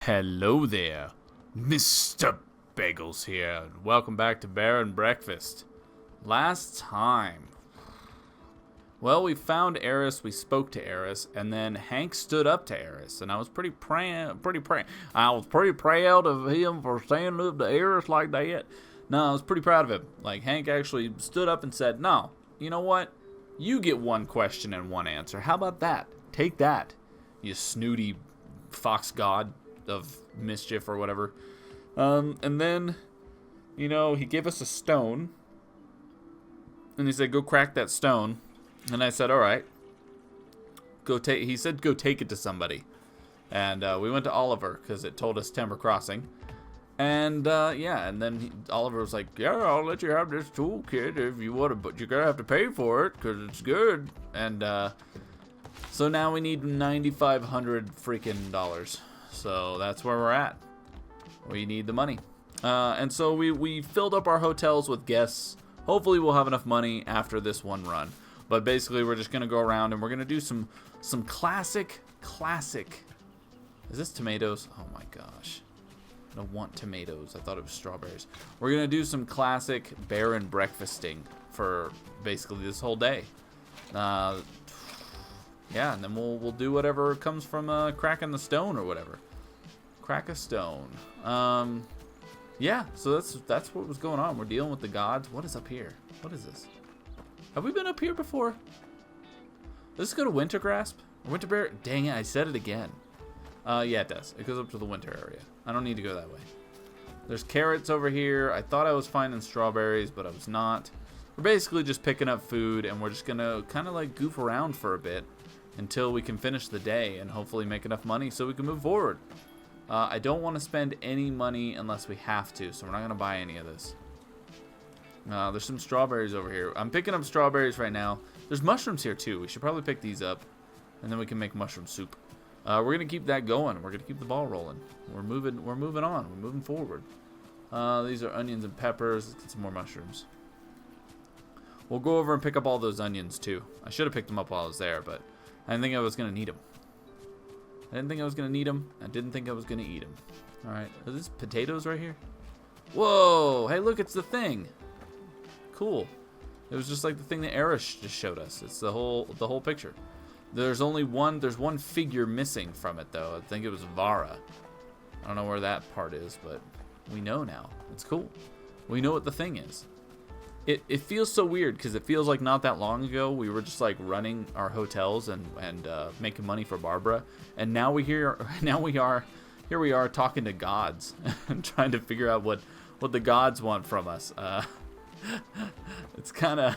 Hello there, Mr. Bagels here. Welcome back to Bear and Breakfast. Last time, well, we found Eris, we spoke to Eris, and then Hank stood up to Eris, and I was pretty proud of him for standing up to Eris like that. No, I was pretty proud of him. Like, Hank actually stood up and said, no, you know what? You get one question and one answer. How about that? Take that, you snooty fox god of mischief or whatever. And then, he gave us a stone, and he said, go crack that stone. And I said, all right, he said, go take it to somebody. And we went to Oliver because it told us Timber Crossing. And and then Oliver was like, yeah, I'll let you have this toolkit if you want to, but you're going to have to pay for it because it's good. And so now we need 9,500 freaking dollars. So that's where we're at. We need the money. And so we filled up our hotels with guests. Hopefully we'll have enough money after this one run. But basically we're just going to go around and we're going to do some classic. Is this tomatoes? Oh my gosh. I don't want tomatoes. I thought it was strawberries. We're going to do some classic bear and breakfasting for basically this whole day. Yeah, and then we'll do whatever comes from cracking the stone or whatever. Crack a stone. Yeah, so that's what was going on. We're dealing with the gods. What is up here? What is this? Have we been up here before? Does this go to Wintergrasp? Winterbear? Dang it, I said it again. Yeah, it does. It goes up to the winter area. I don't need to go that way. There's carrots over here. I thought I was finding strawberries, but I was not. We're basically just picking up food, and we're just going to kind of like goof around for a bit until we can finish the day and hopefully make enough money so we can move forward. I don't want to spend any money unless we have to, so we're not going to buy any of this. There's some strawberries over here. I'm picking up strawberries right now. There's mushrooms here too. We should probably pick these up, and then we can make mushroom soup. We're going to keep that going. We're going to keep the ball rolling. We're moving on. We're moving forward. These are onions and peppers. Let's get some more mushrooms. We'll go over and pick up all those onions too. I should have picked them up while I was there, but I didn't think I was going to need them. I didn't think I was going to need them. I didn't think I was going to eat them. All right. Are these potatoes right here? Whoa. Hey, look, it's the thing. Cool. It was just like the thing that Eris just showed us. It's the whole picture. There's one figure missing from it, though. I think it was Vara. I don't know where that part is, but we know now. It's cool. We know what the thing is. It feels so weird because it feels like not that long ago we were just like running our hotels and making money for Barbara, and now here we are talking to gods and trying to figure out what the gods want from us. It's kind of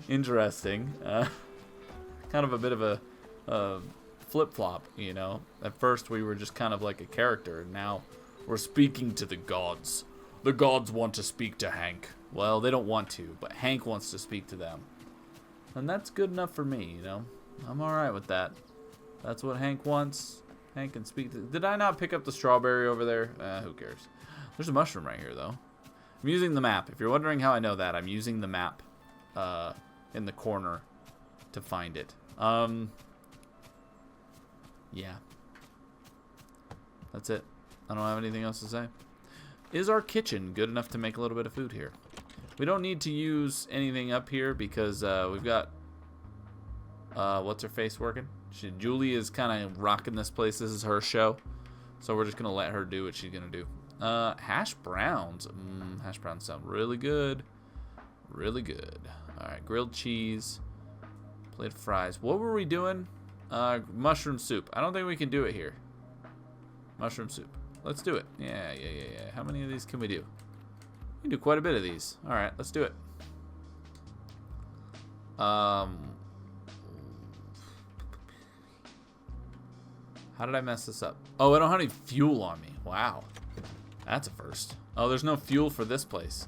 interesting. Kind of a bit of a flip-flop, you know. At first we were just kind of like a character, and now we're speaking to the gods. The gods want to speak to Hank. Well, they don't want to, but Hank wants to speak to them. And that's good enough for me, you know. I'm alright with that. That's what Hank wants. Hank can speak to... Did I not pick up the strawberry over there? Who cares? There's a mushroom right here, though. I'm using the map. If you're wondering how I know that, I'm using the map in the corner to find it. Yeah. That's it. I don't have anything else to say. Is our kitchen good enough to make a little bit of food here? We don't need to use anything up here because we've got what's her face working? Julie is kind of rocking this place. This is her show, so we're just gonna let her do what she's gonna do. Hash browns. Hash browns sound really good. Really good. All right, grilled cheese, plate of fries. What were we doing? Mushroom soup. I don't think we can do it here. Mushroom soup. Let's do it. Yeah. How many of these can we do? We can do quite a bit of these. All right, let's do it. How did I mess this up? Oh, I don't have any fuel on me. Wow. That's a first. Oh, there's no fuel for this place.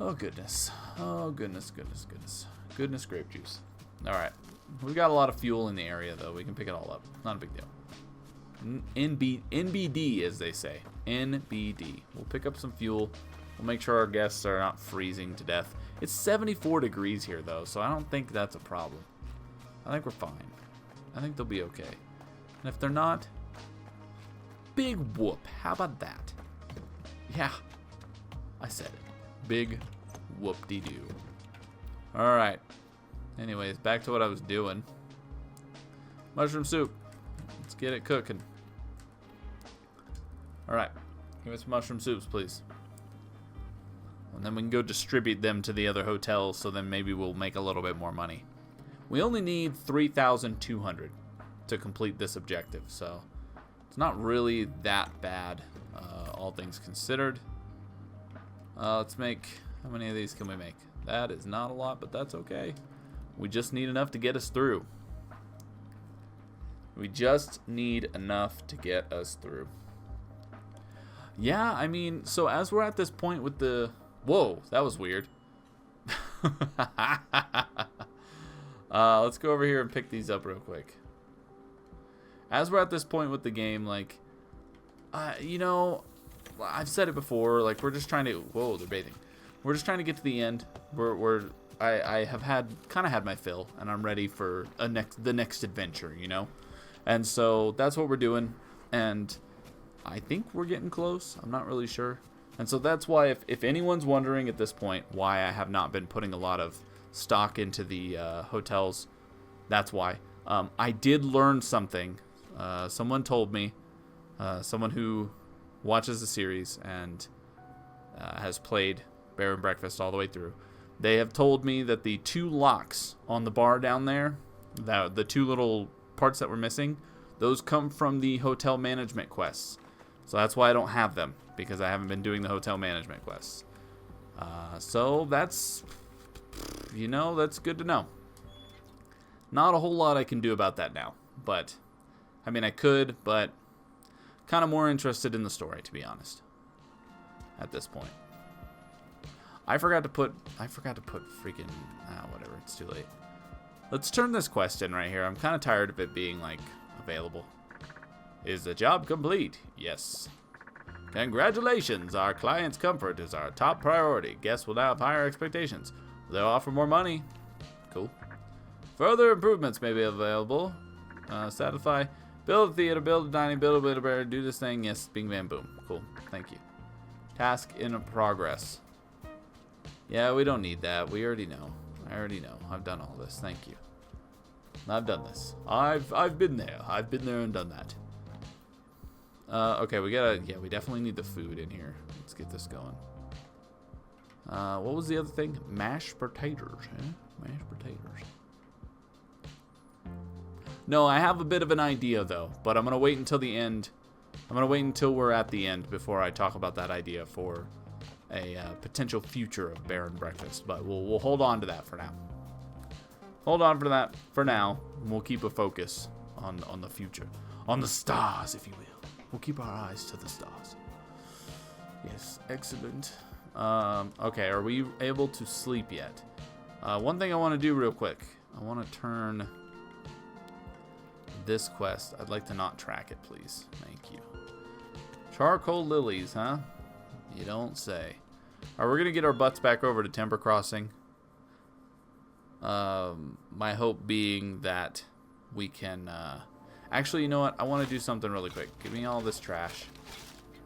Oh, goodness. Oh, goodness. Goodness grape juice. All right. We've got a lot of fuel in the area, though. We can pick it all up. Not a big deal. NBD, as they say. NBD. We'll pick up some fuel. We'll make sure our guests are not freezing to death. It's 74 degrees here, though, so I don't think that's a problem. I think we're fine. I think they'll be okay. And if they're not, big whoop. How about that? Yeah, I said it. Big whoop-de-doo. Alright. Anyways, back to what I was doing. Mushroom soup. Let's get it cooking. Alright. Give us mushroom soups, please. And then we can go distribute them to the other hotels, so then maybe we'll make a little bit more money. We only need 3,200 to complete this objective, so it's not really that bad, all things considered. Let's make... How many of these can we make? That is not a lot, but that's okay. We just need enough to get us through. We just need enough to get us through. Yeah, I mean, so as we're at this point with the... Whoa, that was weird. Let's go over here and pick these up real quick. As we're at this point with the game, like, you know, I've said it before, like, we're just trying to... Whoa, they're bathing. We're just trying to get to the end. I have kind of had my fill, and I'm ready for the next adventure, you know? And so that's what we're doing, and I think we're getting close. I'm not really sure. And so that's why, if anyone's wondering at this point why I have not been putting a lot of stock into the hotels, that's why. I did learn something. Someone told me, someone who watches the series and has played Bear and Breakfast all the way through, they have told me that the 2 locks on the bar down there, the 2 little parts that we're missing, those come from the hotel management quests. So that's why I don't have them, because I haven't been doing the hotel management quests. So that's, you know, that's good to know. Not a whole lot I can do about that now, but I mean I could, but kind of more interested in the story, to be honest, at this point. I forgot to put freaking, whatever, it's too late. Let's turn this quest in right here. I'm kind of tired of it being, like, available. Is the job complete? Yes. Congratulations, our client's comfort is our top priority. Guests will now have higher expectations. They'll offer more money. Cool. Further improvements may be available. Satisfy. Build a theater, build a dining, build a wheelbarrow, do this thing. Yes, bing, bam, boom. Cool. Thank you. Task in progress. Yeah, we don't need that. We already know. I already know. I've done all this. Thank you. I've done this. I've been there. I've been there and done that. Okay, we definitely need the food in here. Let's get this going. What was the other thing? Mashed potatoes, huh? Mashed potatoes. No, I have a bit of an idea though, but I'm gonna wait until the end. I'm gonna wait until we're at the end before I talk about that idea for a potential future of Bear and Breakfast. But we'll hold on to that for now. Hold on for that for now. And we'll keep a focus on the future, on the stars, if you will. We'll keep our eyes to the stars. Yes, excellent. Okay, are we able to sleep yet? One thing I want to do real quick. I want to turn this quest. I'd like to not track it, please. Thank you. Charcoal lilies, huh? You don't say. Alright, we're going to get our butts back over to Timber Crossing. My hope being that we can... Actually, you know what? I want to do something really quick. Give me all this trash.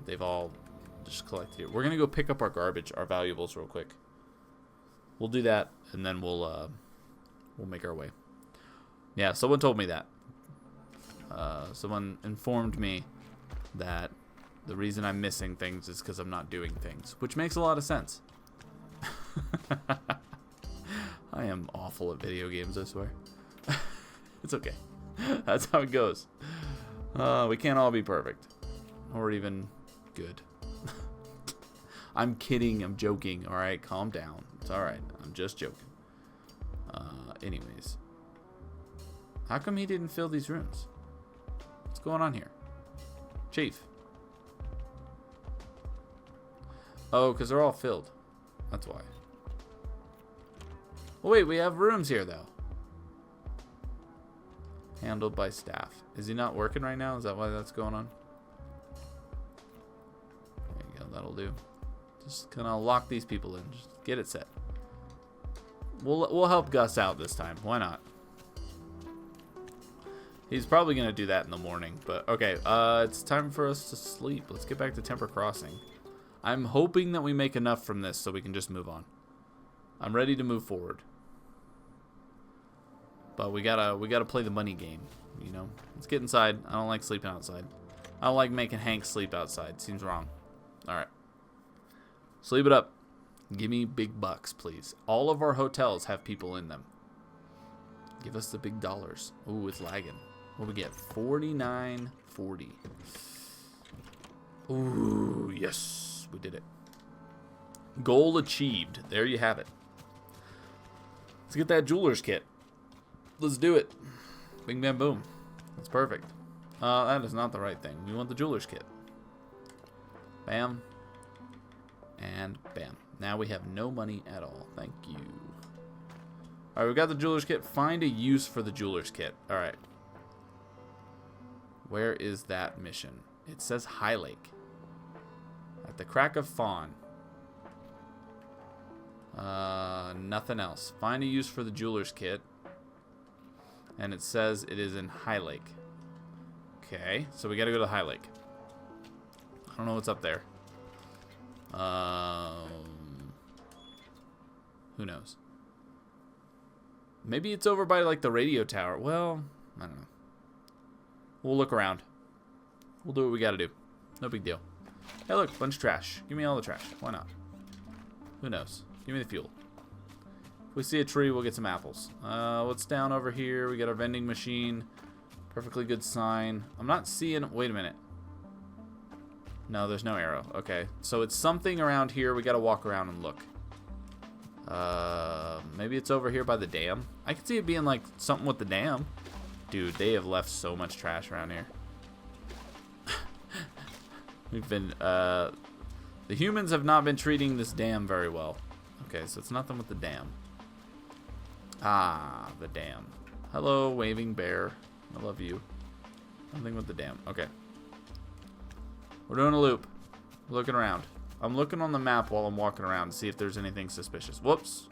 They've all just collected here. We're going to go pick up our garbage, our valuables real quick. We'll do that, and then we'll make our way. Yeah, someone told me that. Someone informed me that the reason I'm missing things is because I'm not doing things, which makes a lot of sense. I am awful at video games, I swear. It's okay. That's how it goes. We can't all be perfect. Or even good. I'm kidding. I'm joking. Alright, calm down. It's alright. I'm just joking. Anyways. How come he didn't fill these rooms? What's going on here? Chief. Oh, because they're all filled. That's why. Oh, wait, we have rooms here, though. Handled by staff. Is he not working right now? Is that why that's going on? There you go. That'll do. Just kind of lock these people in. Just get it set. We'll help Gus out this time. Why not? He's probably going to do that in the morning. But, okay. It's time for us to sleep. Let's get back to Temper Crossing. I'm hoping that we make enough from this so we can just move on. I'm ready to move forward. But we gotta play the money game, you know. Let's get inside. I don't like sleeping outside. I don't like making Hank sleep outside. Seems wrong. Alright. Sleep it up. Give me big bucks, please. All of our hotels have people in them. Give us the big dollars. Ooh, it's lagging. What do we get? 49.40. Ooh, yes. We did it. Goal achieved. There you have it. Let's get that jeweler's kit. Let's do it. Bing, bam, boom. That's perfect. That is not the right thing. We want the jeweler's kit. Bam. And bam. Now we have no money at all. Thank you. Alright, we got the jeweler's kit. Find a use for the jeweler's kit. Alright. Where is that mission? It says High Lake. At the Crack of Fawn. Nothing else. Find a use for the jeweler's kit. And it says it is in High Lake. Okay, so we gotta go to High Lake. I don't know what's up there. Who knows? Maybe it's over by like the radio tower. Well, I don't know. We'll look around. We'll do what we gotta do. No big deal. Hey, look, bunch of trash. Give me all the trash. Why not? Who knows? Give me the fuel. If we see a tree, we'll get some apples. What's down over here? We got our vending machine. Perfectly good sign. I'm not seeing... Wait a minute. No, there's no arrow. Okay. So it's something around here. We got to walk around and look. Maybe it's over here by the dam. I could see it being like something with the dam. Dude, they have left so much trash around here. We've been... the humans have not been treating this dam very well. Okay, so it's nothing with the dam. Ah, the dam. Hello, waving bear. I love you. Nothing with the dam. Okay. We're doing a loop. We're looking around. I'm looking on the map while I'm walking around to see if there's anything suspicious. Whoops.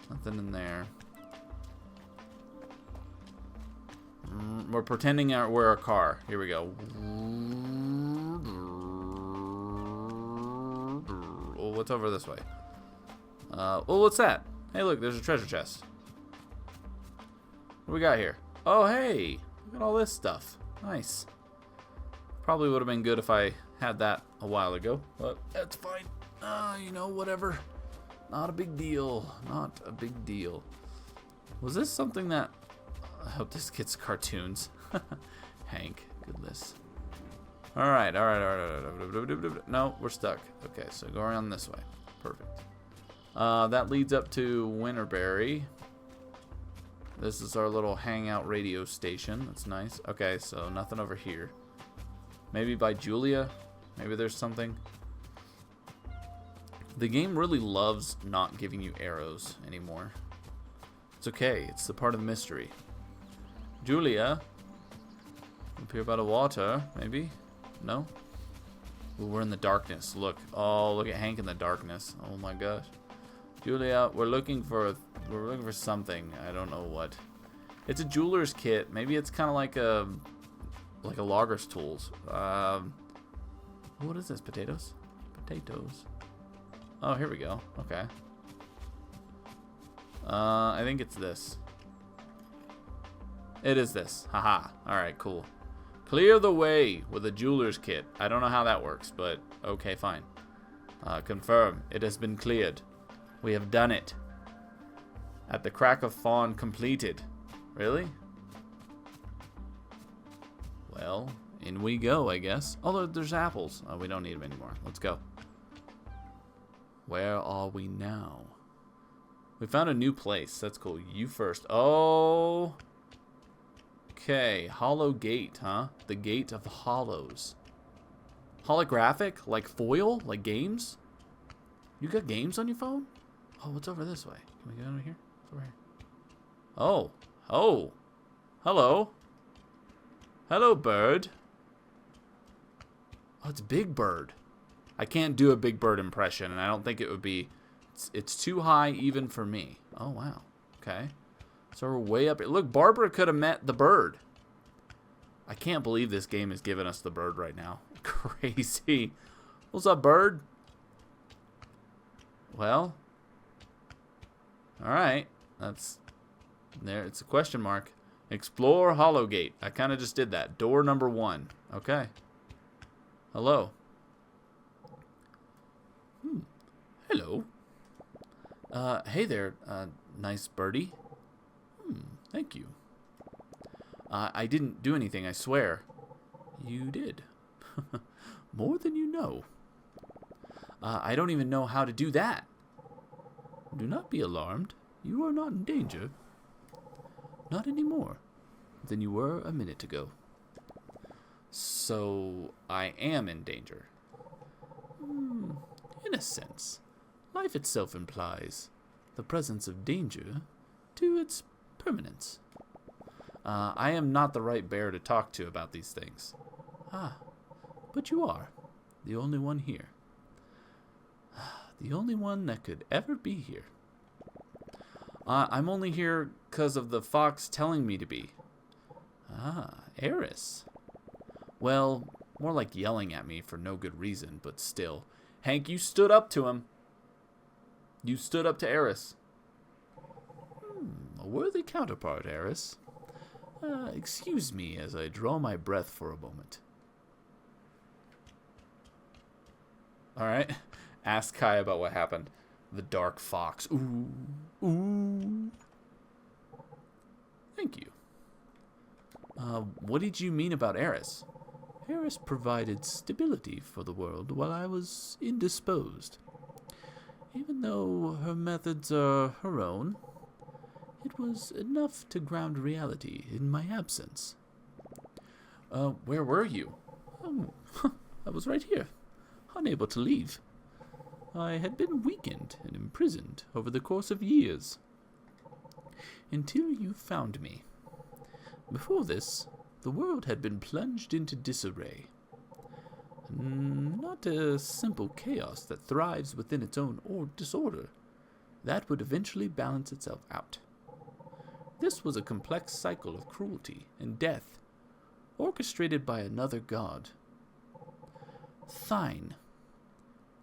Nothing in there. We're pretending we're a car. Here we go. Oh, what's over this way? Oh, what's that? Hey, look, there's a treasure chest. What do we got here? Oh, hey, look at all this stuff. Nice. Probably would have been good if I had that a while ago, but that's fine. You know, whatever. Not a big deal. Not a big deal. Was this something that... I hope this gets cartoons. Hank, goodness. Alright. No, we're stuck. Okay, so go around this way. Perfect. That leads up to Winterberry. This is our little hangout radio station. That's nice. Okay, so nothing over here. Maybe by Julia? Maybe there's something. The game really loves not giving you arrows anymore. It's okay. It's the part of the mystery. Julia? Up here by the water, maybe? No? Ooh, we're in the darkness. Look. Oh, look at Hank in the darkness. Oh my gosh. Julia, we're looking for something. I don't know what. It's a jeweler's kit. Maybe it's kind of like a logger's tools. What is this? Potatoes? Potatoes. Oh, here we go. Okay. I think it's this. It is this. Haha. Alright, cool. Clear the way with a jeweler's kit. I don't know how that works, but okay, fine. Confirm. It has been cleared. We have done it. At the Crack of Fawn completed. Really? Well, in we go, I guess. Although there's apples. Oh, we don't need them anymore. Let's go. Where are we now? We found a new place. That's cool. You first. Oh. Okay. Hollow Gate, huh? The Gate of Hollows. Holographic? Like foil? Like games? You got games on your phone? Oh, what's over this way? Can we get over here? What's over here? Oh. Oh. Hello. Hello, bird. Oh, it's Big Bird. I can't do a Big Bird impression, and I don't think it would be... It's too high even for me. Oh, wow. Okay. So we're way up here. Look, Barbara could have met the bird. I can't believe this game is giving us the bird right now. Crazy. What's up, bird? Well. Alright. That's... There, it's a question mark. Explore Hollowgate. I kind of just did that. Door number 1. Okay. Hello. Hello. Hey there, nice birdie. Thank you. I didn't do anything, I swear. You did. More than you know. I don't even know how to do that. Do not be alarmed. You are not in danger. Not any more than you were a minute ago. So, I am in danger. In a sense. Life itself implies the presence of danger to its permanence. I am not the right bear to talk to about these things. But you are. The only one here. The only one that could ever be here. I'm only here because of the fox telling me to be. Eris. Well, more like yelling at me for no good reason, but still. Hank, you stood up to him. You stood up to Eris. A worthy counterpart, Eris. Excuse me as I draw my breath for a moment. Alright. Ask Kai about what happened. The dark fox. Ooh. Thank you. What did you mean about Eris? Eris provided stability for the world while I was indisposed. Even though her methods are her own, it was enough to ground reality in my absence. Where were you? I was right here, unable to leave. I had been weakened and imprisoned over the course of years, until you found me. Before this, the world had been plunged into disarray. Not a simple chaos that thrives within its own disorder. That would eventually balance itself out. This was a complex cycle of cruelty and death, orchestrated by another god. Thine,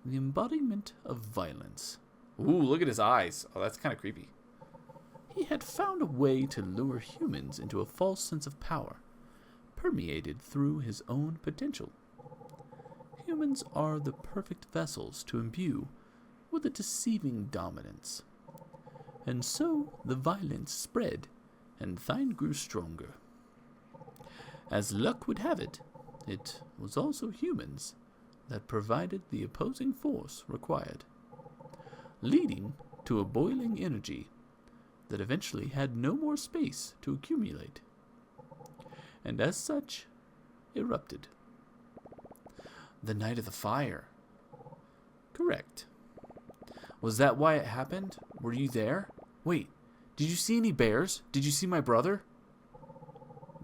the embodiment of violence. Ooh, look at his eyes. Oh, that's kind of creepy. He had found a way to lure humans into a false sense of power, permeated through his own potential. Humans are the perfect vessels to imbue with a deceiving dominance. And so the violence spread, and Thine grew stronger. As luck would have it, it was also humans that provided the opposing force required, leading to a boiling energy that eventually had no more space to accumulate, and as such, erupted. The night of the fire. Correct. Was that why it happened? Were you there? Wait, did you see any bears? Did you see my brother?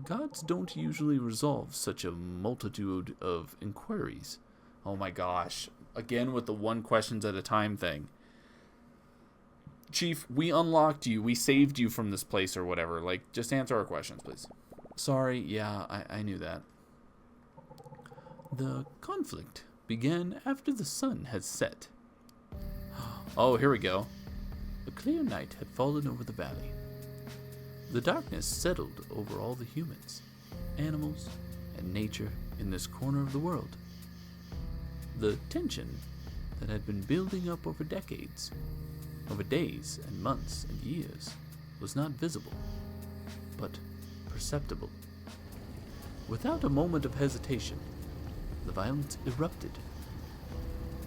Gods don't usually resolve such a multitude of inquiries. Oh my gosh. Again with the one questions at a time thing. Chief, we unlocked you. We saved you from this place or whatever. Like, just answer our questions, please. Sorry, yeah, I knew that. The conflict began after the sun had set. Oh, here we go. A clear night had fallen over the valley. The darkness settled over all the humans, animals, and nature in this corner of the world. The tension that had been building up over decades, over days and months and years, was not visible, but perceptible. Without a moment of hesitation, the violence erupted.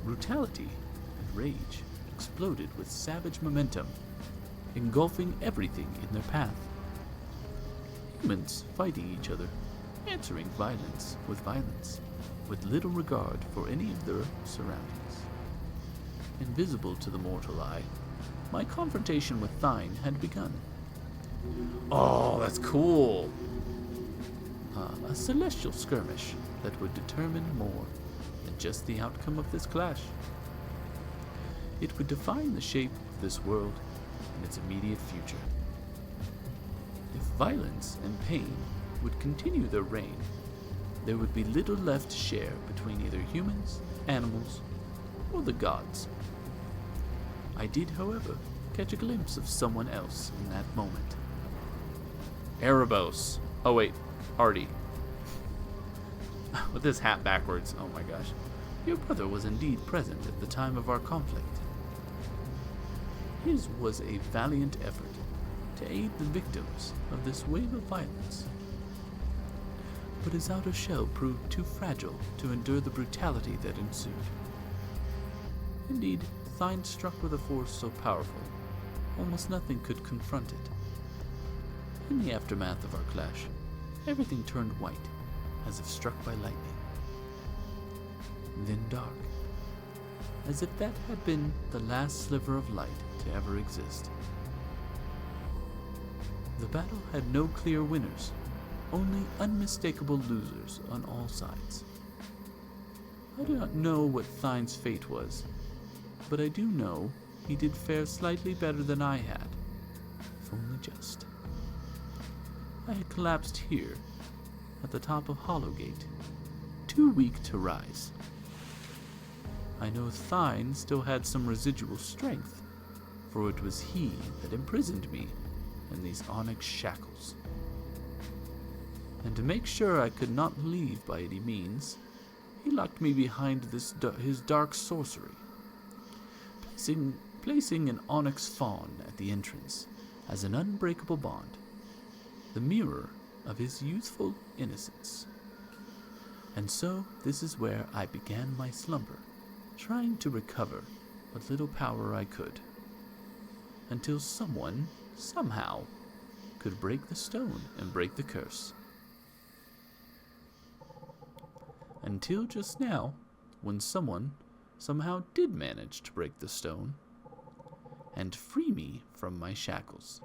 Brutality and rage exploded with savage momentum, engulfing everything in their path. Humans fighting each other, answering violence, with little regard for any of their surroundings. Invisible to the mortal eye, my confrontation with Thine had begun. Oh, that's cool! A celestial skirmish that would determine more than just the outcome of this clash. It would define the shape of this world and its immediate future. If violence and pain would continue their reign, there would be little left to share between either humans, animals, or the gods. I did, however, catch a glimpse of someone else in that moment. Erebos. Oh wait, Artie. With his hat backwards, oh my gosh. Your brother was indeed present at the time of our conflict. His was a valiant effort to aid the victims of this wave of violence. But his outer shell proved too fragile to endure the brutality that ensued. Indeed, Thine struck with a force so powerful, almost nothing could confront it. In the aftermath of our clash, everything turned white, as if struck by lightning. Then dark, as if that had been the last sliver of light to ever exist. The battle had no clear winners, only unmistakable losers on all sides. I do not know what Thine's fate was, but I do know he did fare slightly better than I had, if only just. I had collapsed here, at the top of Hollowgate, too weak to rise. I know Thine still had some residual strength, for it was he that imprisoned me in these onyx shackles. And to make sure I could not leave by any means, he locked me behind his dark sorcery, placing an onyx fawn at the entrance as an unbreakable bond, the mirror of his youthful innocence. And so this is where I began my slumber, trying to recover what little power I could, until someone, somehow, could break the stone and break the curse. Until just now, when someone somehow did manage to break the stone and free me from my shackles.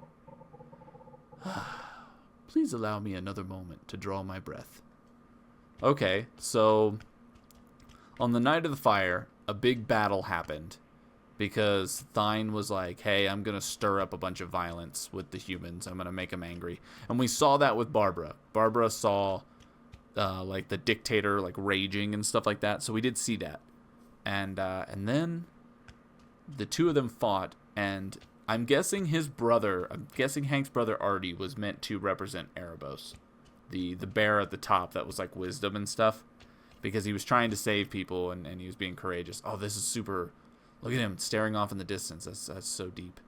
Please allow me another moment to draw my breath. Okay, so on the night of the fire, a big battle happened because Thine was like, hey, I'm going to stir up a bunch of violence with the humans. I'm going to make them angry. And we saw that with Barbara. Barbara saw like the dictator like raging and stuff like that. So we did see that. And then the two of them fought, and I'm guessing Hank's brother Artie was meant to represent Erebos, the bear at the top that was like wisdom and stuff, because he was trying to save people and he was being courageous. Oh, this is super. Look at him staring off in the distance. That's so deep.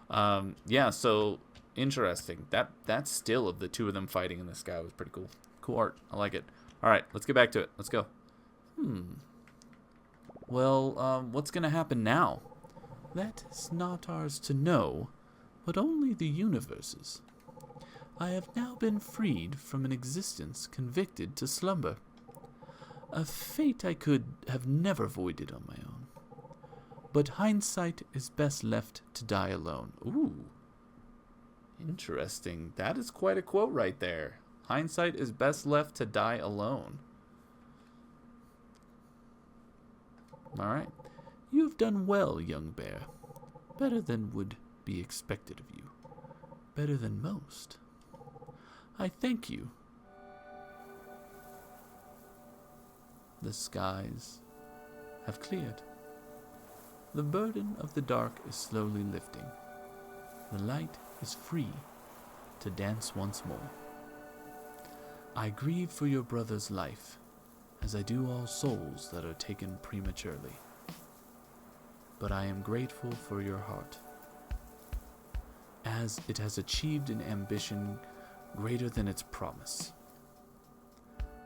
Yeah, so interesting. That still of the two of them fighting in the sky was pretty cool. Cool art. I like it. All right, let's get back to it. Let's go. Well, what's going to happen now? That is not ours to know, but only the universe's. I have now been freed from an existence convicted to slumber. A fate I could have never avoided on my own. But hindsight is best left to die alone. Ooh. Interesting. That is quite a quote right there. Hindsight is best left to die alone. Alright. You have done well, young bear. Better than would be expected of you. Better than most. I thank you. The skies have cleared. The burden of the dark is slowly lifting. The light is free to dance once more. I grieve for your brother's life, as I do all souls that are taken prematurely. But I am grateful for your heart, as it has achieved an ambition greater than its promise.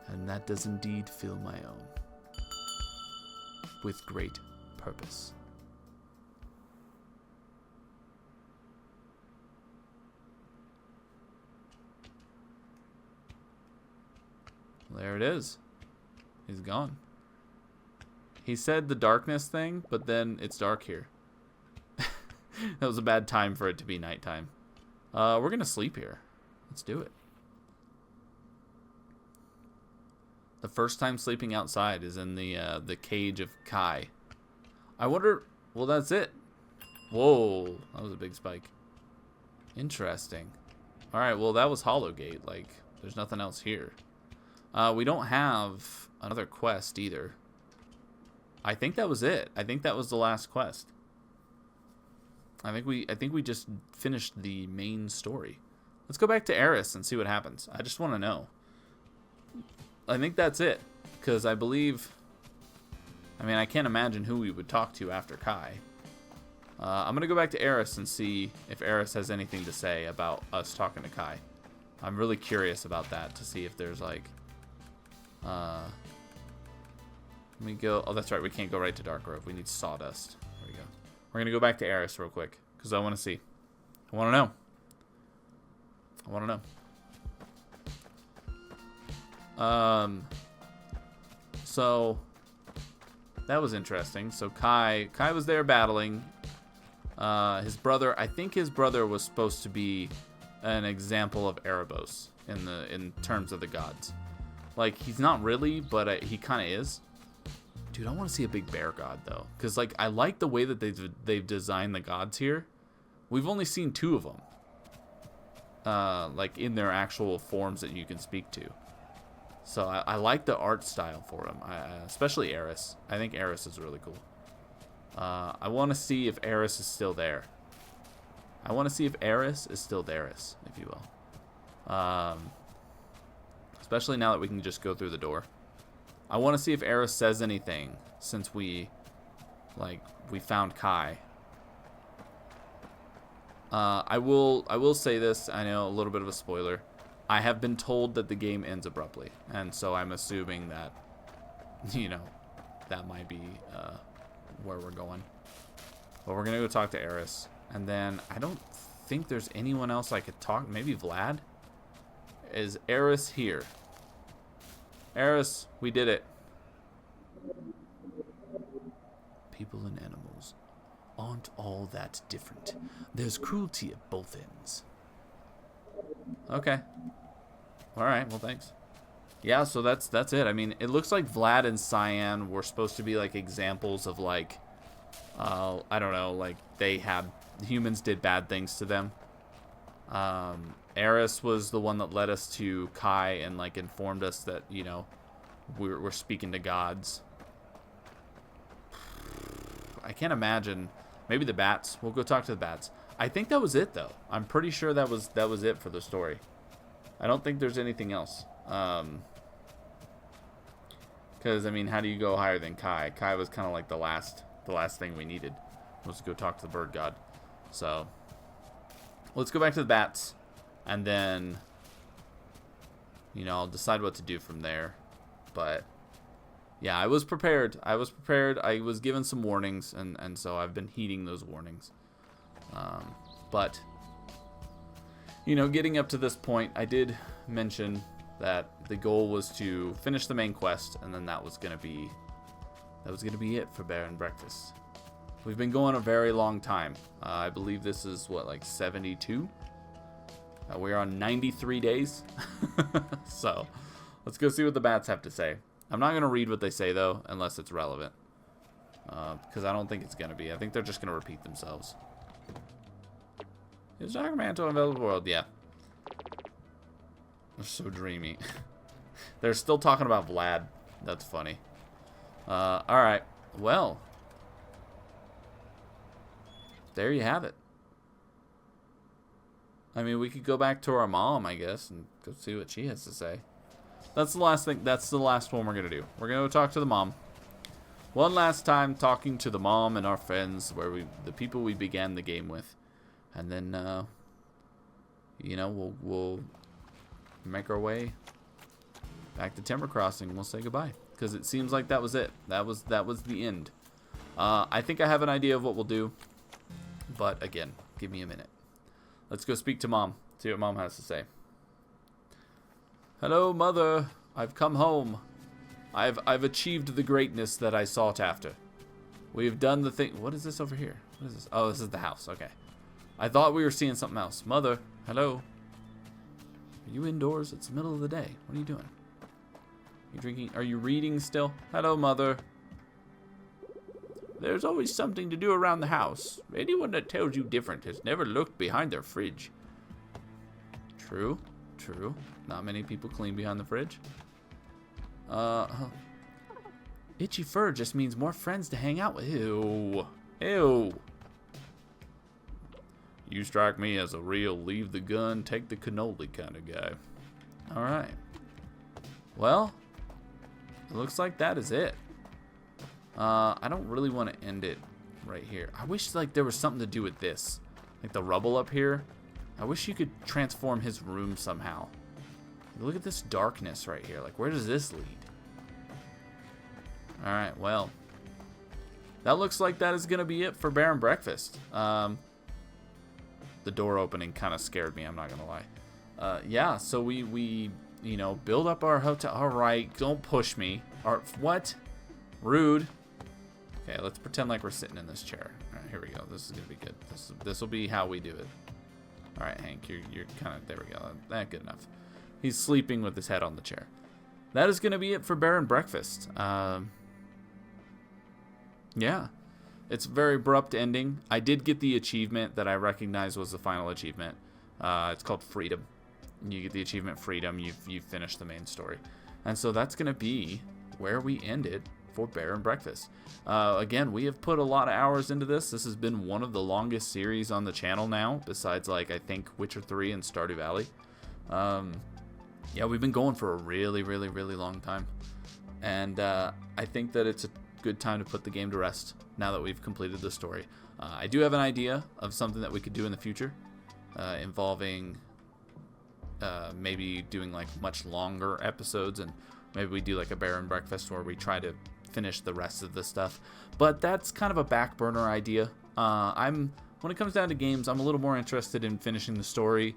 And that does indeed fill my own, with great purpose. There it is. He's gone. He said the darkness thing, but then it's dark here. That was a bad time for it to be nighttime. We're going to sleep here. Let's do it. The first time sleeping outside is in the cage of Kai. I wonder... Well, that's it. Whoa. That was a big spike. Interesting. Alright, well, that was Hollowgate. Like, There's nothing else here. We don't have another quest either. I think that was it. I think that was the last quest. I think we just finished the main story. Let's go back to Eris and see what happens. I just want to know. I think that's it, because I believe... I mean, I can't imagine who we would talk to after Kai. I'm going to go back to Eris and see if Eris has anything to say about us talking to Kai. I'm really curious about that, to see if there's, like... let me go... Oh, that's right, we can't go right to Dark Grove. We need sawdust. There we go. We're going to go back to Eris real quick, because I want to see. I want to know. I want to know. So that was interesting. So Kai was there battling. His brother, I think his brother was supposed to be an example of Erebos in terms of the gods. Like, he's not really, but he kind of is. Dude, I want to see a big bear god though, because like I like the way that they've designed the gods here. We've only seen 2 of them. Like in their actual forms that you can speak to. So I like the art style for him, especially Eris. I think Eris is really cool. I want to see if Eris is still there. I want to see if Eris is still Eris, if you will. Especially now that we can just go through the door. I want to see if Eris says anything since we found Kai. I will say this. I know, a little bit of a spoiler. I have been told that the game ends abruptly, and so I'm assuming that, you know, that might be where we're going. But we're gonna go talk to Eris, and then I don't think there's anyone else I could talk. Maybe Vlad. Is Eris here? Eris, we did it. People and animals aren't all that different. There's cruelty at both ends. Okay. Alright, well thanks. Yeah, so that's it. I mean, it looks like Vlad and Cyan were supposed to be like examples of like, I don't know, like humans did bad things to them. Eris was the one that led us to Kai and like informed us that, you know, we're speaking to gods. I can't imagine. Maybe the bats. We'll go talk to the bats. I think that was it, though. I'm pretty sure that was it for the story. I don't think there's anything else. Because I mean, how do you go higher than Kai? Kai was kind of like the last thing we needed was to go talk to the bird god. So let's go back to the bats, and then, you know, I'll decide what to do from there. But yeah, I was prepared. I was given some warnings, and so I've been heeding those warnings. But, you know, getting up to this point, I did mention that the goal was to finish the main quest, and then that was gonna be it for Baron Breakfast. We've been going a very long time. I believe this is what, like 72. We're on 93 days. So let's go see what the bats have to say. I'm not gonna read what they say though, unless it's relevant, because I don't think it's gonna be. I think they're just gonna repeat themselves. Is Dark Mantle available world? Yeah. They're so dreamy. They're still talking about Vlad. That's funny. Alright. Well. There you have it. I mean, we could go back to our mom, I guess, and go see what she has to say. That's the last thing. That's the last one we're going to do. We're going to go talk to the mom. One last time talking to the mom and our friends, the people we began the game with. And then, you know, we'll make our way back to Timber Crossing. We'll say goodbye, because it seems like that was it. That was the end. I think I have an idea of what we'll do, but again, give me a minute. Let's go speak to Mom. See what Mom has to say. Hello, Mother. I've come home. I've achieved the greatness that I sought after. We've done the thing. What is this over here? What is this? Oh, this is the house. Okay. I thought we were seeing something else. Mother, hello. Are you indoors? It's the middle of the day. What are you doing? You drinking? Are you reading still? Hello, Mother. There's always something to do around the house. Anyone that tells you different has never looked behind their fridge. True. True. Not many people clean behind the fridge. Itchy fur just means more friends to hang out with. Ew. Ew. You strike me as a real leave the gun, take the cannoli kind of guy. Alright. Well, it looks like that is it. I don't really want to end it right here. I wish like there was something to do with this. Like the rubble up here. I wish you could transform his room somehow. Look at this darkness right here. Like, where does this lead? Alright, well. That looks like that is going to be it for Bear and Breakfast. The door opening kind of scared me, I'm not going to lie. Yeah, so we, you know, build up our hotel. Alright, don't push me. What? Rude. Okay, let's pretend like we're sitting in this chair. Alright, here we go. This is going to be good. This will be how we do it. Alright, Hank, you're kind of, there we go. That's good enough. He's sleeping with his head on the chair. That is going to be it for Bear and Breakfast. Yeah. It's a very abrupt ending. I did get the achievement that I recognized was the final achievement. It's called Freedom. You get the achievement Freedom. You've finished the main story. And so that's going to be where we ended for Bear and Breakfast. Again, we have put a lot of hours into this. This has been one of the longest series on the channel now, besides, like, I think Witcher 3 and Stardew Valley. Yeah, we've been going for a really, really, really long time. And I think that it's a good time to put the game to rest now that we've completed the story. I do have an idea of something that we could do in the future involving maybe doing like much longer episodes, and maybe we do like a Bear and Breakfast where we try to finish the rest of the stuff. But that's kind of a back burner idea. When it comes down to games, I'm a little more interested in finishing the story.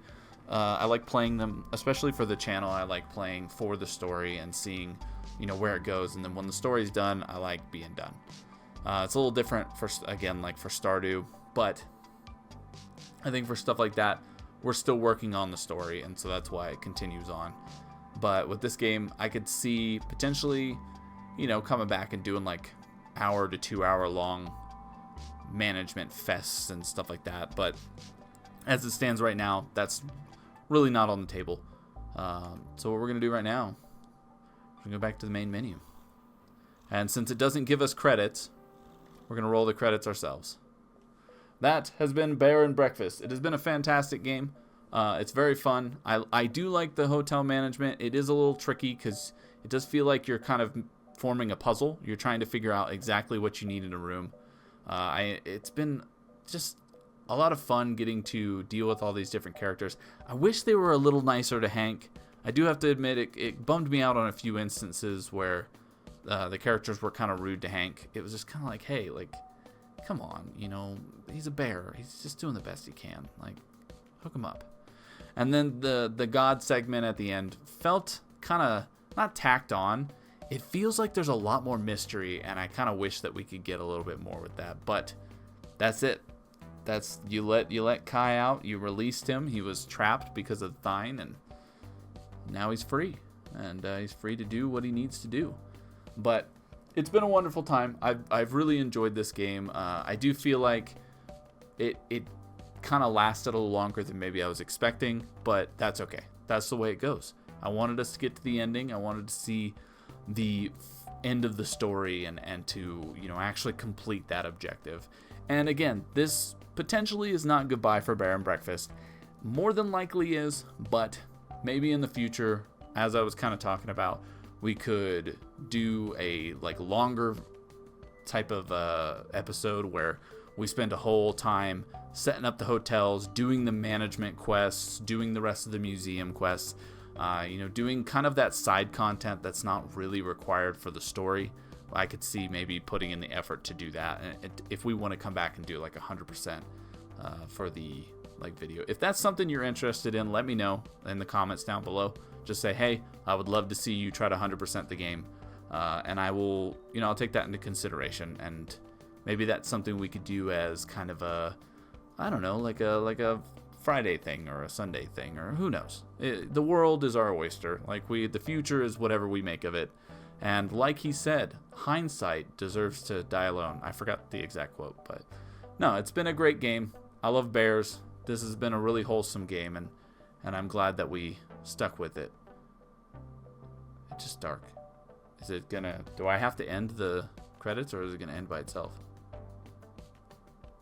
I like playing them, especially for the channel. I like playing for the story and seeing, you know, where it goes. And then when the story's done, I like being done. It's a little different for, again, like for Stardew, but I think for stuff like that, we're still working on the story, and so that's why it continues on. But with this game, I could see potentially, you know, coming back and doing like hour to 2 hour long management fests and stuff like that. But as it stands right now, that's really not on the table. So what we're going to do right now, we're going to go back to the main menu. And since it doesn't give us credits, we're going to roll the credits ourselves. That has been Bear and Breakfast. It has been a fantastic game. It's very fun. I do like the hotel management. It is a little tricky because it does feel like you're kind of forming a puzzle. You're trying to figure out exactly what you need in a room. It's been just a lot of fun getting to deal with all these different characters. I wish they were a little nicer to Hank. I do have to admit it bummed me out on a few instances where the characters were kind of rude to Hank. It was just kind of like, hey, like, come on, you know, he's a bear. He's just doing the best he can. Like, hook him up. And then the God segment at the end felt kind of not tacked on. It feels like there's a lot more mystery, and I kind of wish that we could get a little bit more with that. But that's it. That's you let Kai out. You released him. He was trapped because of Thine, and now he's free, and he's free to do what he needs to do. But it's been a wonderful time. I've really enjoyed this game. I do feel like it kind of lasted a little longer than maybe I was expecting, but that's okay. That's the way it goes. I wanted us to get to the ending. I wanted to see the end of the story and to, you know, actually complete that objective. And again, this potentially is not goodbye for Bear and Breakfast. More than likely is, but maybe in the future, as I was kind of talking about, we could do a like longer type of episode where we spend a whole time setting up the hotels, doing the management quests, doing the rest of the museum quests, you know, doing kind of that side content that's not really required for the story. I could see maybe putting in the effort to do that, and if we want to come back and do like 100% for the like video. If that's something you're interested in, let me know in the comments down below. Just say, hey, I would love to see you try to 100% the game, and I will, you know, I'll take that into consideration, and maybe that's something we could do as kind of a, I don't know, like a Friday thing or a Sunday thing, or who knows. The world is our oyster. Like the future is whatever we make of it. And like he said, hindsight deserves to die alone. I forgot the exact quote, but no, it's been a great game. I love bears. This has been a really wholesome game, and I'm glad that we stuck with it. It's just dark. Is it gonna... Do I have to end the credits, or is it gonna end by itself?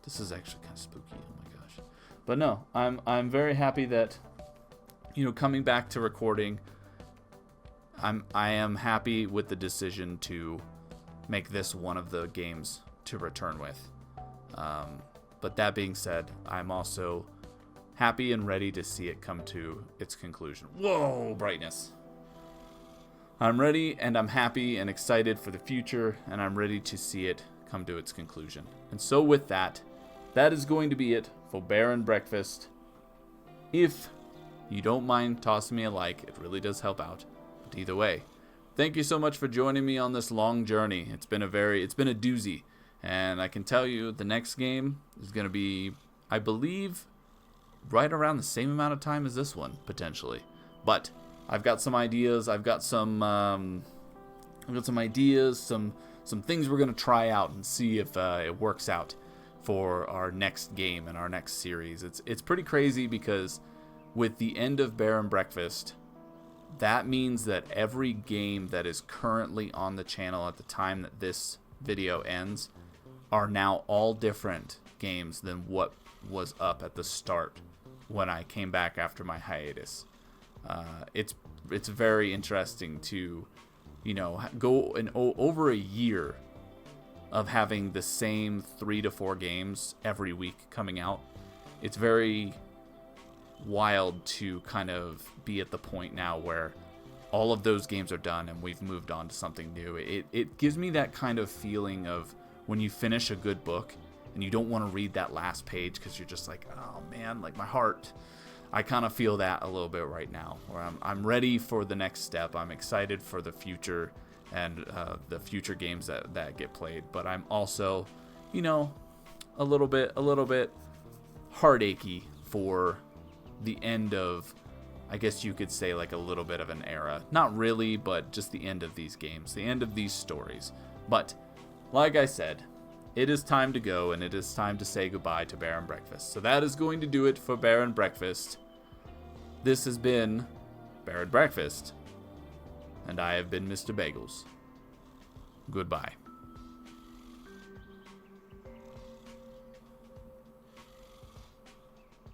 This is actually kind of spooky. Oh my gosh. But no, I'm very happy that, you know, coming back to recording, I am happy with the decision to make this one of the games to return with. But that being said, I'm also happy and ready to see it come to its conclusion. Whoa, brightness. I'm ready and I'm happy and excited for the future, and I'm ready to see it come to its conclusion. And so with that, that is going to be it for Bear and Breakfast. If you don't mind tossing me a like, it really does help out. But either way, thank you so much for joining me on this long journey. It's been a doozy. And I can tell you the next game is going to be, I believe, right around the same amount of time as this one, potentially. But I've got some ideas. I've got some ideas, some things we're going to try out and see if it works out for our next game and our next series. It's pretty crazy because with the end of Bear and Breakfast, that means that every game that is currently on the channel at the time that this video ends are now all different games than what was up at the start when I came back after my hiatus. It's very interesting to, you know, go in over a year of having the same 3 to 4 games every week coming out. It's very wild to kind of be at the point now where all of those games are done and we've moved on to something new. It gives me that kind of feeling of when you finish a good book and you don't want to read that last page because you're just like, oh man, like my heart. I kind of feel that a little bit right now, where I'm ready for the next step. I'm excited for the future and the future games that get played. But I'm also, you know, a little bit heartachy for the end of, I guess you could say, like a little bit of an era. Not really, but just the end of these games, the end of these stories. But like I said, it is time to go, and it is time to say goodbye to Bear and Breakfast. So that is going to do it for Bear and Breakfast. This has been Bear and Breakfast, and I have been Mr. Bagels. Goodbye.